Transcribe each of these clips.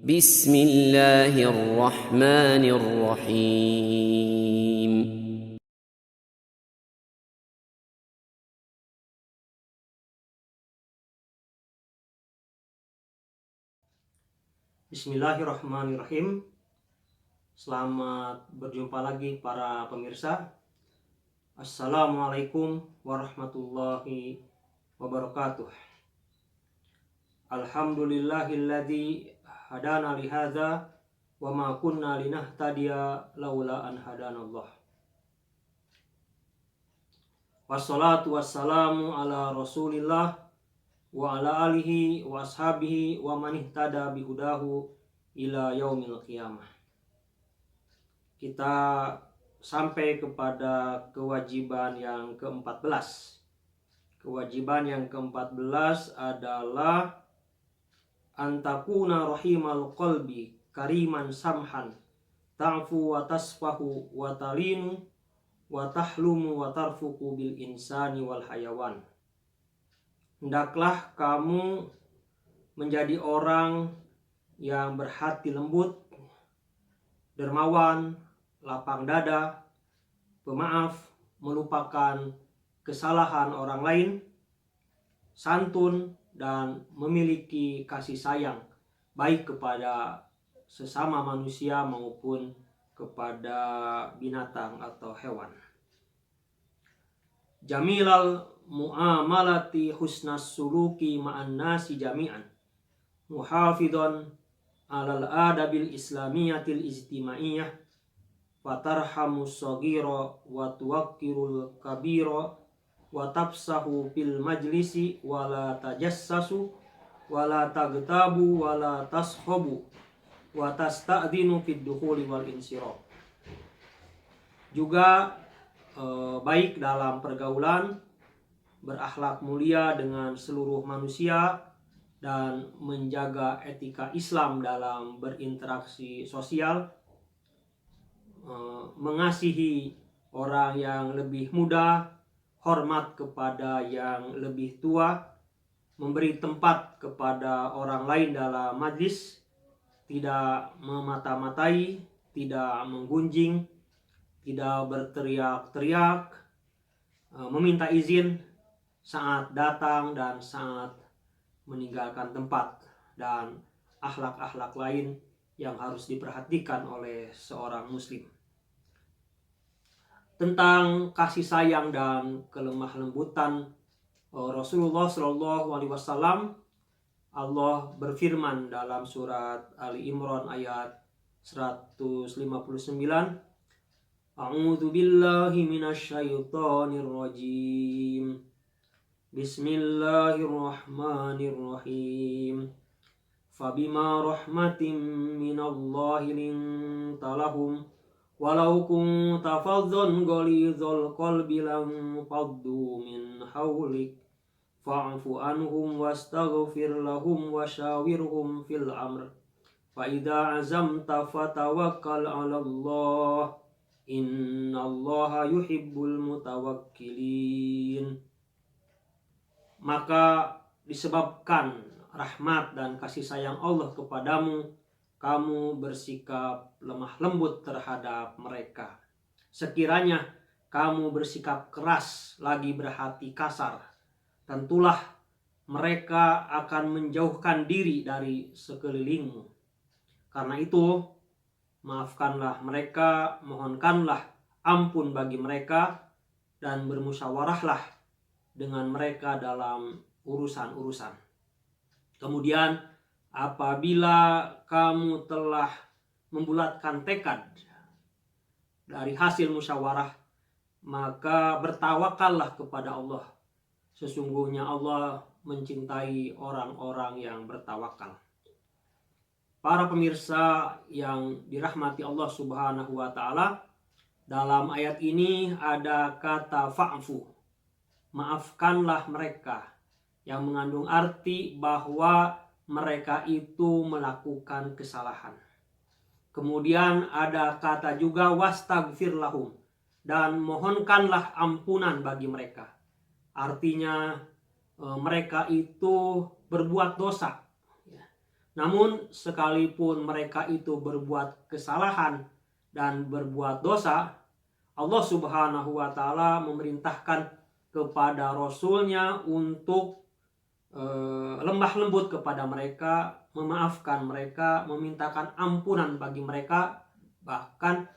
Bismillahirrahmanirrahim. Bismillahirrahmanirrahim. Selamat berjumpa lagi para pemirsa. Assalamualaikum warahmatullahi wabarakatuh. Alhamdulillahilladzi hadana lihadza wa ma kunna linahtadiya laula an hadanallah. Wassalatu wassalamu ala Rasulillah wa ala alihi wa ashabihi wa man ihtada bihudahu ila yaumil qiyamah. Kita sampai kepada kewajiban yang ke-14. Kewajiban yang ke-14 adalah antakuna rahimal qalbi kariman samhan ta'fu wa tasfahu wa talinu wa tahlumu wa tarfuku bil insani wal hayawan. Hendaklah kamu menjadi orang yang berhati lembut, dermawan, lapang dada, pemaaf, melupakan kesalahan orang lain, santun, dan memiliki kasih sayang baik kepada sesama manusia maupun kepada binatang atau hewan. Jamilal mu'amalati husnas suluki ma'an nasi jami'an muhafidon alal adabil islamiyatil ijtimaiyah wa tarhamus saghira wa tuwaqqirul kabira wa tafsahu fil majlisi wa la tajassasu wa la tagtabu wa la tashabu wa tasta'dinu fid dukhuli wal insiraf. Juga baik dalam pergaulan, berakhlak mulia dengan seluruh manusia, dan menjaga etika Islam dalam berinteraksi sosial, mengasihi orang yang lebih muda, hormat kepada yang lebih tua, memberi tempat kepada orang lain dalam majlis, tidak memata-matai, tidak menggunjing, tidak berteriak-teriak, meminta izin saat datang dan saat meninggalkan tempat, dan akhlak-akhlak lain yang harus diperhatikan oleh seorang muslim. Tentang kasih sayang dan kelemah lembutan Rasulullah SAW, Allah berfirman dalam surat Ali Imran ayat 159, A'udzu billahi minasyaitonir rajim. Bismillahirrahmanirrahim. Fabima rahmatin minallahi linta lahum walau kunta fadhdhan ghalidhal qalbi lam faddu min hawlik fa'fu anhum wastaghfir lahum wasyawirhum fil amr fa idza azamta fatawakkal 'alallah innallaha yuhibbul mutawakkilin. Maka disebabkan rahmat dan kasih sayang Allah kepadamu, kamu bersikap lemah lembut terhadap mereka. Sekiranya kamu bersikap keras lagi berhati kasar, tentulah mereka akan menjauhkan diri dari sekelilingmu. Karena itu, maafkanlah mereka, mohonkanlah ampun bagi mereka, dan bermusyawarahlah dengan mereka dalam urusan-urusan. Kemudian apabila kamu telah membulatkan tekad dari hasil musyawarah, maka bertawakallah kepada Allah. Sesungguhnya Allah mencintai orang-orang yang bertawakal. Para pemirsa yang dirahmati Allah Subhanahu wa Ta'ala, dalam ayat ini ada kata fa'fu, maafkanlah mereka, yang mengandung arti bahwa mereka itu melakukan kesalahan. Kemudian ada kata juga wastaghfir lahum, dan mohonkanlah ampunan bagi mereka. Artinya mereka itu berbuat dosa, Namun sekalipun mereka itu berbuat kesalahan dan berbuat dosa, Allah Subhanahu wa Ta'ala memerintahkan kepada Rasul-Nya untuk lemah lembut kepada mereka, memaafkan mereka, memintakan ampunan bagi mereka. Bahkan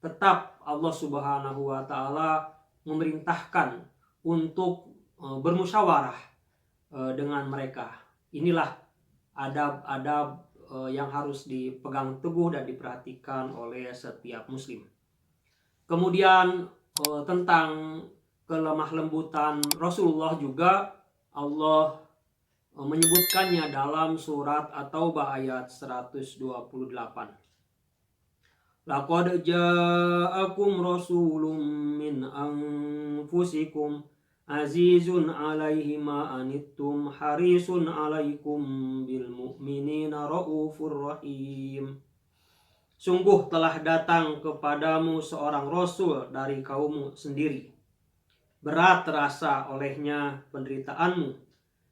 tetap Allah Subhanahu wa Ta'ala memerintahkan untuk bermusyawarah dengan mereka. Inilah adab-adab yang harus dipegang teguh dan diperhatikan oleh setiap muslim. Kemudian tentang kelemah lembutan Rasulullah juga Allah menyebutkannya dalam surat At-Taubah ayat 128. Laqad ja'akum rasulun min anfusikum azizun 'alaihi ma anittum harisun 'alaikum bil mu'minina raufur rahim. Sungguh telah datang kepadamu seorang rasul dari kaummu sendiri. Berat terasa olehnya penderitaanmu,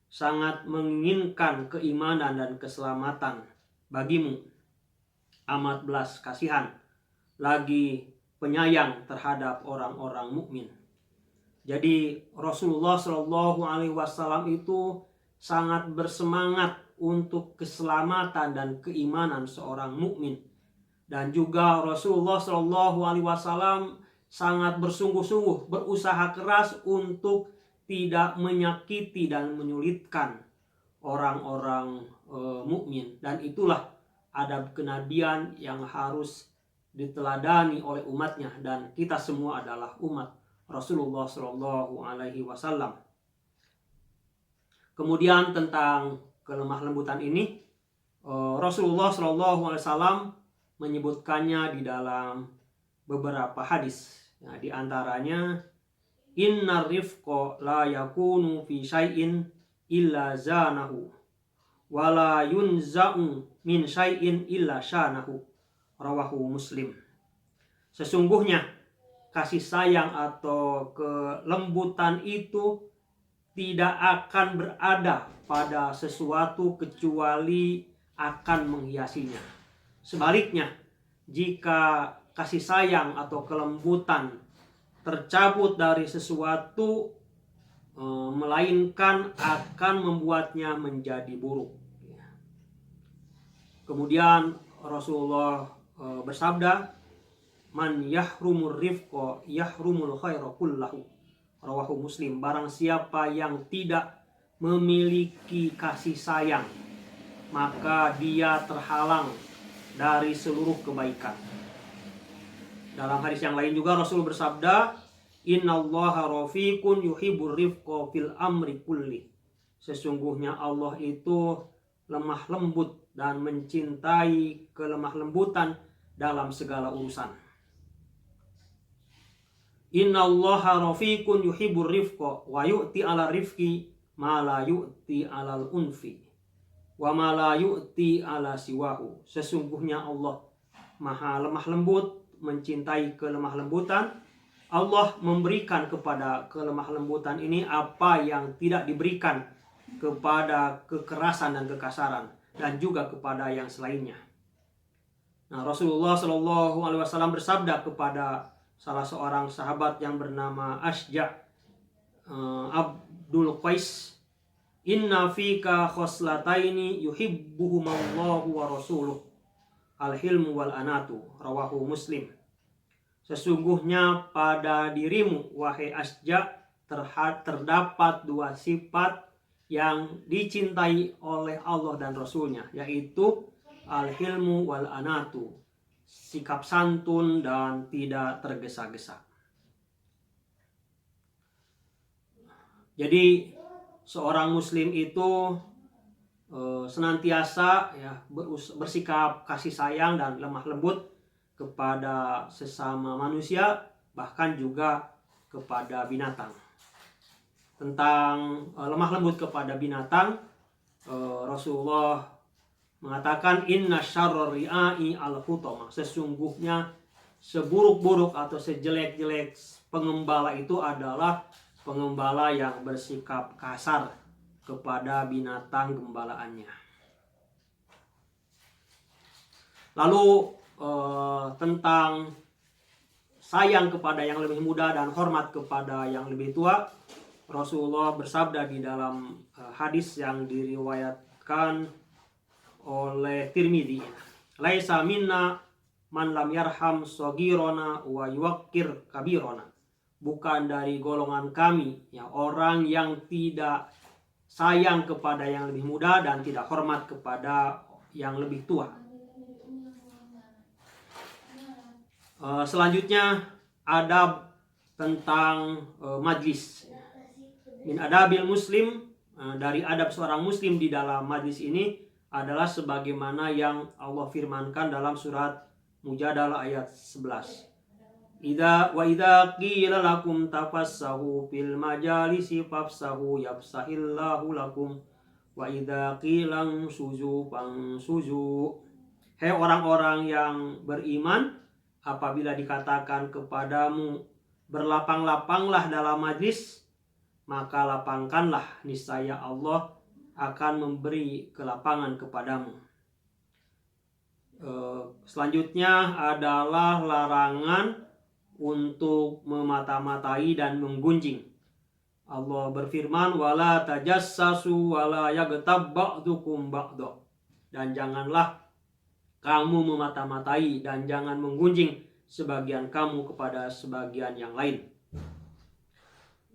sangat menginginkan keimanan dan keselamatan bagimu, amat belas kasihan, lagi penyayang terhadap orang-orang mukmin. Jadi Rasulullah Shallallahu Alaihi Wasallam itu sangat bersemangat untuk keselamatan dan keimanan seorang mukmin, dan juga Rasulullah Shallallahu Alaihi Wasallam sangat bersungguh-sungguh berusaha keras untuk tidak menyakiti dan menyulitkan orang-orang mukmin, dan itulah adab kenabian yang harus diteladani oleh umatnya, dan kita semua adalah umat Rasulullah Shallallahu Alaihi Wasallam. Kemudian tentang kelemah lembutan ini, Rasulullah Shallallahu Alaihi Wasallam menyebutkannya di dalam beberapa hadis. Nah, di antaranya, Inna rifqa la yakunu fi syai'in illa zanahu wa la yunza'u min syai'in illa syanahu. Rawahu Muslim. Sesungguhnya kasih sayang atau kelembutan itu tidak akan berada pada sesuatu kecuali akan menghiasinya. Sebaliknya, jika kasih sayang atau kelembutan tercabut dari sesuatu, melainkan akan membuatnya menjadi buruk. Kemudian Rasulullah bersabda, man yahrumur rifqa yahrumul khaira kullahu. Rawahu Muslim. Barang siapa yang tidak memiliki kasih sayang, maka dia terhalang dari seluruh kebaikan. Dalam hadis yang lain juga Rasul bersabda, innallaha rafiqun yuhibbur rifqa fil amri kulli. Sesungguhnya Allah itu lemah lembut dan mencintai kelemah lembutan dalam segala urusan. Innallaha rafiqun yuhibbur rifqa wa yu'ti 'ala rifqi ma la yu'ti 'alal unfi wa ma la yu'ti 'ala siwahu. Sesungguhnya Allah maha lemah lembut, mencintai kelemah lembutan. Allah memberikan kepada kelemah lembutan ini apa yang tidak diberikan kepada kekerasan dan kekasaran, dan juga kepada yang selainnya. Nah, Rasulullah Shallallahu Alaihi Wasallam bersabda kepada salah seorang sahabat yang bernama Asja Abdul Qais, inna fika khoslataini yuhibbuhumallahu wa rasuluh, al-hilmu wal anatu. Rawahu Muslim. Sesungguhnya pada dirimu, wahai Asja, terdapat dua sifat yang dicintai oleh Allah dan Rasulnya, yaitu al-hilmu wal anatu, sikap santun dan tidak tergesa-gesa. Jadi seorang muslim itu senantiasa bersikap kasih sayang dan lemah lembut kepada sesama manusia, bahkan juga kepada binatang. Tentang lemah lembut kepada binatang, Rasulullah mengatakan, inna syarrar ri'ai al-hutama. Sesungguhnya seburuk-buruk atau sejelek-jelek pengembala itu adalah pengembala yang bersikap kasar kepada binatang gembalaannya. Lalu tentang sayang kepada yang lebih muda dan hormat kepada yang lebih tua, Rasulullah bersabda di dalam hadis yang diriwayatkan oleh Tirmidzi, laisa minna man lam yarham shagirona wa yuwaqqir kabirona. Bukan dari golongan kami ya orang yang tidak sayang kepada yang lebih muda dan tidak hormat kepada yang lebih tua. Selanjutnya adab tentang majlis. Min adabil muslim, dari adab seorang muslim di dalam majlis ini adalah sebagaimana yang Allah firmankan dalam surat Mujadalah ayat 11. Idza qila lakum tafassahu fil majalisi fafsahu yafsahillahu lakum wa idza qila suzu fansuzu. Hei orang-orang yang beriman, apabila dikatakan kepadamu berlapang-lapanglah dalam majlis, maka lapangkanlah, niscaya Allah akan memberi kelapangan kepadamu. Selanjutnya adalah larangan untuk memata-matai dan menggunjing. Allah berfirman, wala tajassasu wala yaghtab ba'dukum ba'da. Dan janganlah kamu memata-matai dan jangan menggunjing sebagian kamu kepada sebagian yang lain.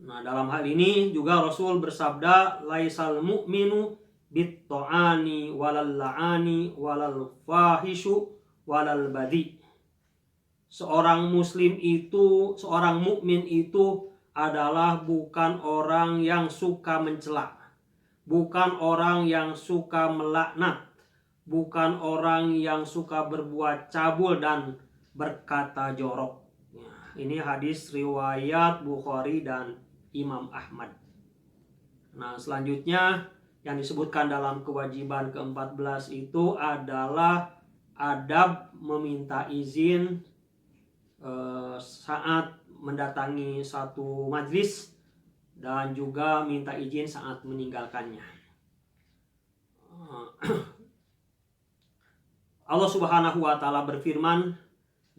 Nah, dalam hal ini juga Rasul bersabda, laisal mu'minu bit-ta'ani walal la'ani walal fahishu walal badi. Seorang mukmin itu adalah bukan orang yang suka mencela, bukan orang yang suka melaknat, bukan orang yang suka berbuat cabul dan berkata jorok. Ini hadis riwayat Bukhari dan Imam Ahmad. Nah, selanjutnya yang disebutkan dalam kewajiban ke-14 itu adalah adab meminta izin saat mendatangi satu majlis dan juga minta izin saat meninggalkannya. Allah Subhanahu wa taala berfirman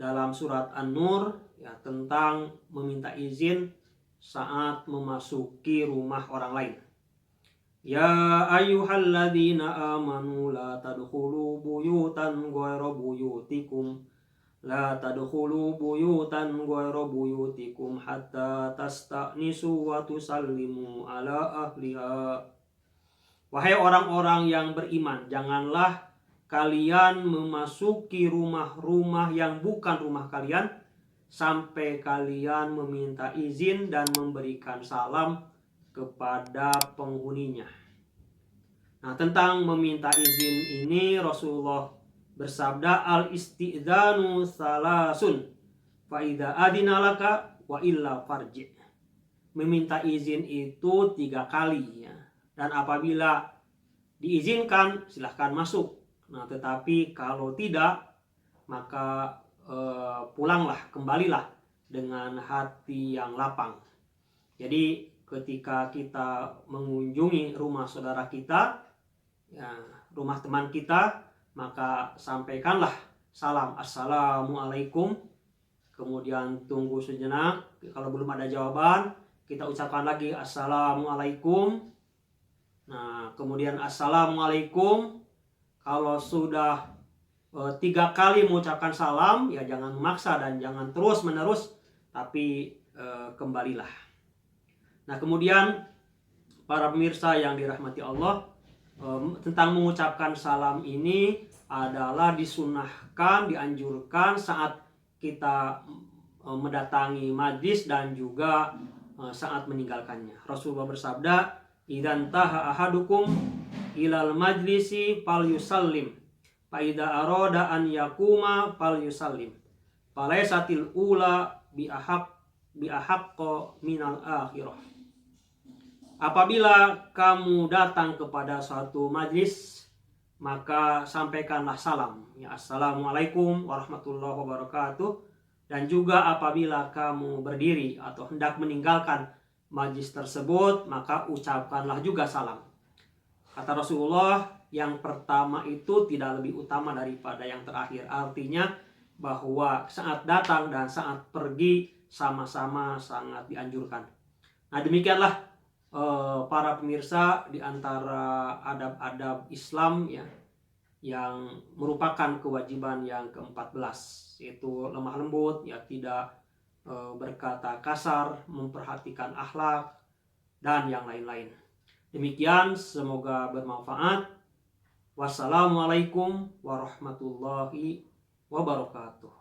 dalam surat An-Nur ya tentang meminta izin saat memasuki rumah orang lain. Ya ayyuhalladzina amanu la tadkhulu buyutan ghayra buyutikum hatta tasta'nisu wa tusallimu ala ahliha. Wahai orang-orang yang beriman, janganlah kalian memasuki rumah-rumah yang bukan rumah kalian sampai kalian meminta izin dan memberikan salam kepada penghuninya. Nah, tentang meminta izin ini Rasulullah bersabda, al-isti'dzanu salasun fa idza adina laka wa illa farji. Meminta izin itu 3 kali ya. Dan apabila diizinkan silahkan masuk. Nah, tetapi kalau tidak maka pulanglah, kembalilah dengan hati yang lapang. Jadi ketika kita mengunjungi rumah saudara kita, ya, rumah teman kita, maka sampaikanlah salam assalamualaikum, kemudian tunggu sejenak, kalau belum ada jawaban kita ucapkan lagi assalamualaikum. Nah, kemudian assalamualaikum. Kalau sudah 3 kali mengucapkan salam, ya jangan memaksa dan jangan terus menerus, tapi kembalilah. Nah, kemudian para pemirsa yang dirahmati Allah, tentang mengucapkan salam ini adalah disunahkan, dianjurkan saat kita mendatangi majlis dan juga saat meninggalkannya. Rasulullah bersabda, idzan taha ahadukum ilal majlisi falyusallim fa idza arada an yakuma falyusallim falaisatil ula bi ahaqqa minal akhirah. Apabila kamu datang kepada suatu majlis, maka sampaikanlah salam, ya, assalamualaikum warahmatullahi wabarakatuh. Dan juga apabila kamu berdiri atau hendak meninggalkan majlis tersebut, maka ucapkanlah juga salam. Kata Rasulullah, yang pertama itu tidak lebih utama daripada yang terakhir. Artinya bahwa saat datang dan saat pergi sama-sama sangat dianjurkan. Nah, demikianlah para pemirsa di antara adab-adab Islam ya, yang merupakan kewajiban yang ke-14, yaitu lemah lembut, ya, tidak berkata kasar, memperhatikan akhlak, dan yang lain-lain. Demikian, semoga bermanfaat. Wassalamualaikum warahmatullahi wabarakatuh.